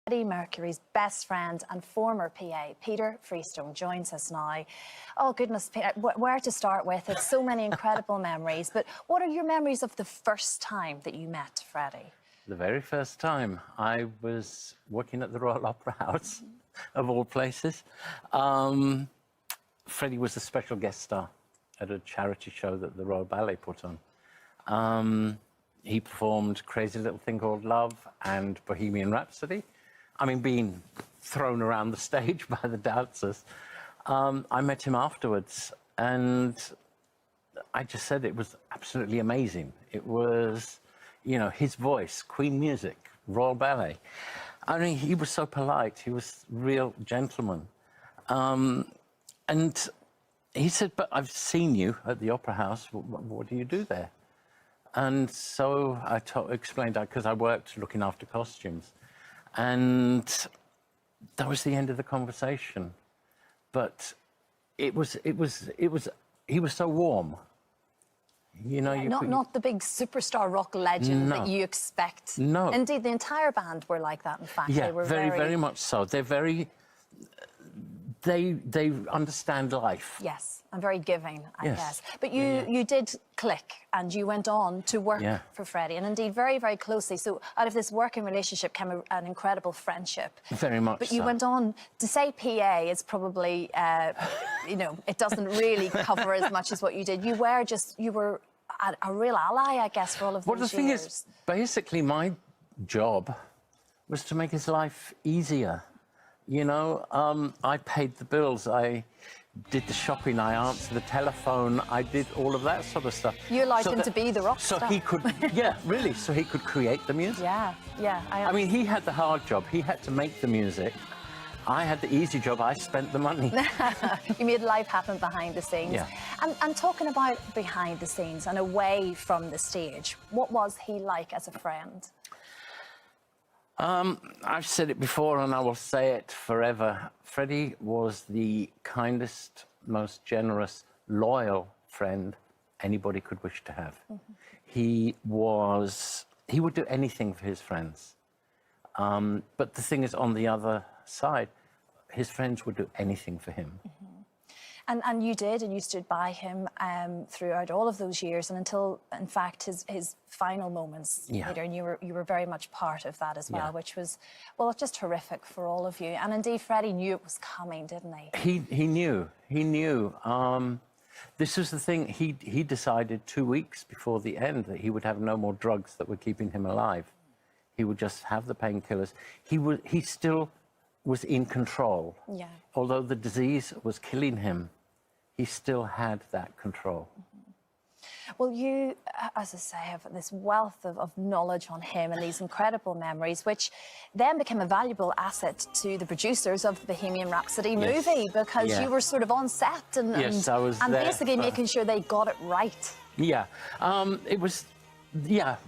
Freddie Mercury's best friend and former PA, Peter Freestone, joins us now. Oh, goodness, Peter, where to start with? It's so many incredible memories. But what are your memories of the first time that you met Freddie? The very first time I was working at the Royal Opera House, of all places. Freddie was a special guest star at a charity show that the Royal Ballet put on. He performed Crazy Little Thing Called Love and Bohemian Rhapsody. I mean, being thrown around the stage by the dancers. I met him afterwards, and I just said it was absolutely amazing. It was, you know, his voice, Queen music, Royal Ballet. I mean, he was so polite. He was a real gentleman. And he said, but I've seen you at the Opera House. What do you do there? And so I explained that because I worked looking after costumes. And that was the end of the conversation. But he was so warm. You know, not the big superstar rock legend that you expect. No. Indeed, the entire band were like that, in fact. Yeah, they were very much so. They're very... They understand life. Yes, and very giving, I guess. But you did click, and you went on to work for Freddie, and indeed very, very closely. So out of this working relationship came an incredible friendship. Very much. But you went on to say PA is probably, you know, it doesn't really cover as much as what you did. You were a real ally, I guess, for all of those years. Well, the thing is, basically, my job was to make his life easier. You know, I paid the bills, I did the shopping, I answered the telephone, I did all of that sort of stuff. You allowed him to be the rock star. So he could, really, so he could create the music. Yeah. I mean, he had the hard job, he had to make the music. I had the easy job, I spent the money. You made life happen behind the scenes. Yeah. And talking about behind the scenes and away from the stage, what was he like as a friend? I've said it before and I will say it forever. Freddie was the kindest, most generous, loyal friend anybody could wish to have. He would do anything for his friends. But the thing is, on the other side, his friends would do anything for him. And you did, and you stood by him throughout all of those years, and until, in fact, his final moments, Peter, and you were very much part of that as well, which was, well, just horrific for all of you. And indeed, Freddie knew it was coming, didn't he? He knew. This was the thing. He decided 2 weeks before the end that he would have no more drugs that were keeping him alive. He would just have the painkillers. He still was in control. Although the disease was killing him, he still had that control. Well, you, as I say, have this wealth of knowledge on him and these incredible memories, which then became a valuable asset to the producers of the Bohemian Rhapsody movie, because you were sort of on set and basically making sure they got it right. It was,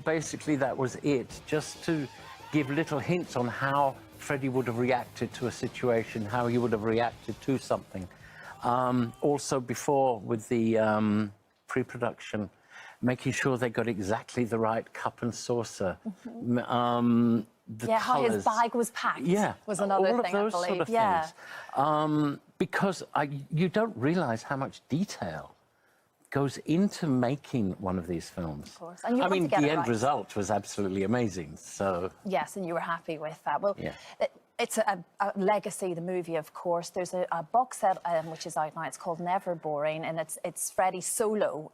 basically that was it, just to give little hints on how Freddie would have reacted to a situation, how he would have reacted to something. Also before, with the pre-production, making sure they got exactly the right cup and saucer. How his bag was packed was another thing, all of those sort of things. Because you don't realise how much detail goes into making one of these films. Of course. And you I mean, the end right. result was absolutely amazing, so... Yes, and you were happy with that. Well, it's a legacy, the movie, of course. There's a box set which is out now. It's called Never Boring, and it's Freddie's solo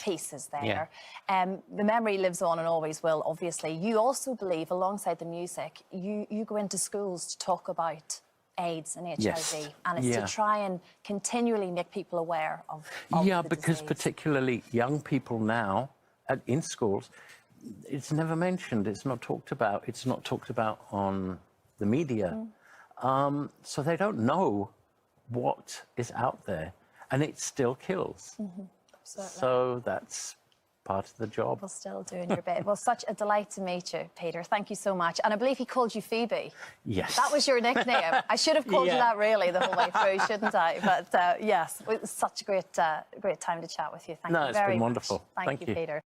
pieces there. The memory lives on and always will, obviously. You also believe, alongside the music, you go into schools to talk about AIDS and HIV, and it's to try and continually make people aware of the because disease. Particularly young people now in schools, it's never mentioned, it's not talked about, it's not talked about on the media. So they don't know what is out there, and it still kills. So that's part of the job. Well, still doing your bit. Well, such a delight to meet you, Peter. Thank you so much. And I believe he called you Phoebe. Yes. That was your nickname. I should have called you that, really, the whole way through, shouldn't I? But yes, it was such a great time to chat with you. Thank you very much. No, it's been wonderful. Thank you, Peter.